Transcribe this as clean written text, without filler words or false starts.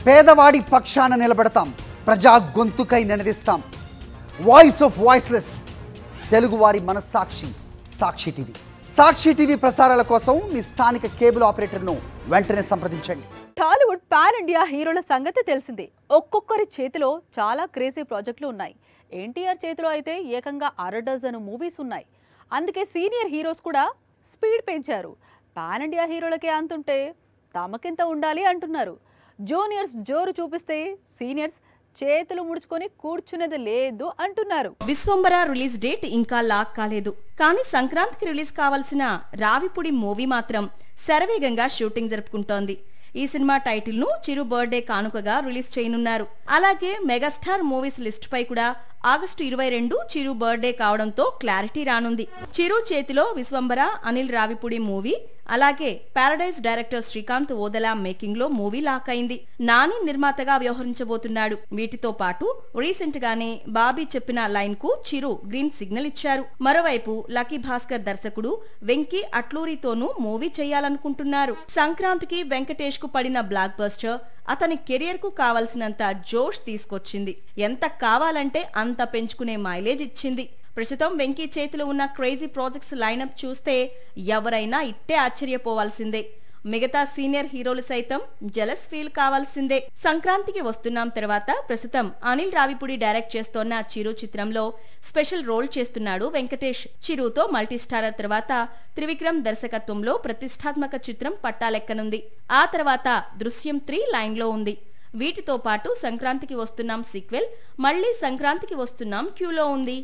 పేదవాడి పక్షాన నిలబడతాం, ప్రజా గొంతుకై నినదిస్తాం. వాయిస్ ఆఫ్ వాయిస్లెస్, తెలుగువారి మనస్సాక్షి సాక్షి టీవీ. సాక్షి టీవీ ప్రసారాల కోసం మీ స్థానిక కేబుల్ ఆపరేటర్ను వెంటనే సంప్రదించండి. టాలీవుడ్ పాన్ ఇండియా హీరోల సంగతి తెలిసిందే. ఒక్కొక్కరి చేతిలో చాలా క్రేజీ ప్రాజెక్టులు ఉన్నాయి. ఎన్టీఆర్ చేతిలో అయితే ఏకంగా 6 డజన్ మూవీస్ ఉన్నాయి. అందుకే సీనియర్ హీరోస్ కూడా స్పీడ్ పెంచారు. పాన్ ఇండియా హీరోలకే అంతుంటే తమకింత ఉండాలి అంటున్నారు. జూనియర్స్ జోరు చూపిస్తే సీనియర్స్ చేతులు ముడుచుకొని కూర్చునేది లేదు అంటున్నారు. విశ్వంబర రిలీజ్ డేట్ ఇంకా లాక్ కాలేదు. కానీ సంక్రాంతికి రిలీజ్ కావాల్సిన రావిపుడి మూవీ మాత్రం శరవేగంగా షూటింగ్ జరుపుకుంటోంది. ఈ సినిమా టైటిల్ ను చిరు బర్త్డే కానుకగా రిలీజ్ చేయనున్నారు. అలాగే మెగాస్టార్ మూవీస్ లిస్ట్ పై కూడా ఆగస్టు 22 చిరు బర్త్డే కావడంతో క్లారిటీ రానుంది. చిరు చేతిలో విశ్వంబర, అనిల్ రావిపుడి మూవీ, అలాగే paradise director Srikanth Odela making లో మూవీ లాక్ అయింది. నాని నిర్మాతగా వ్యవహరించబోతున్నాడు. వీటితో పాటు రీసెంట్ గానే బాబీ చెప్పిన లైన్ కు చిరు గ్రీన్ సిగ్నల్ ఇచ్చారు. మరోవైపు లక్కీ భాస్కర్ దర్శకుడు వెంకీ అట్లూరితోనూ మూవీ చేయాలనుకుంటున్నారు. సంక్రాంతికి వెంకటేష్ కు పడిన బ్లాక్ బస్టర్ అతని కెరియర్ కు కావలసినంత జోష్ తీసుకొచ్చింది. ఎంత కావాలంటే అంత పెంచుకునే మైలేజ్ ఇచ్చింది. ప్రస్తుతం వెంకీ చేతిలో ఉన్న క్రేజీ ప్రాజెక్ట్స్ లైనప్ చూస్తే ఎవరైనా ఇట్టే ఆశ్చర్యపోవాల్సిందే. మిగతా సీనియర్ హీరోలు సైతం జలస్ ఫీల్ కావాల్సిందే. సంక్రాంతికి వస్తున్నాం తర్వాత ప్రస్తుతం అనిల్ రావిపుడి డైరెక్ట్ చేస్తోన్న చిరు చిత్రంలో స్పెషల్ రోల్ చేస్తున్నాడు వెంకటేష్. చిరుతో మల్టీస్టారర్ తర్వాత త్రివిక్రమ్ దర్శకత్వంలో ప్రతిష్టాత్మక చిత్రం పట్టాలెక్కనుంది. ఆ తర్వాత దృశ్యం 3 లైన్ లో ఉంది. వీటితో పాటు సంక్రాంతికి వస్తున్నాం సీక్వెల్, మళ్లీ సంక్రాంతికి వస్తున్నాం క్యూలో ఉంది.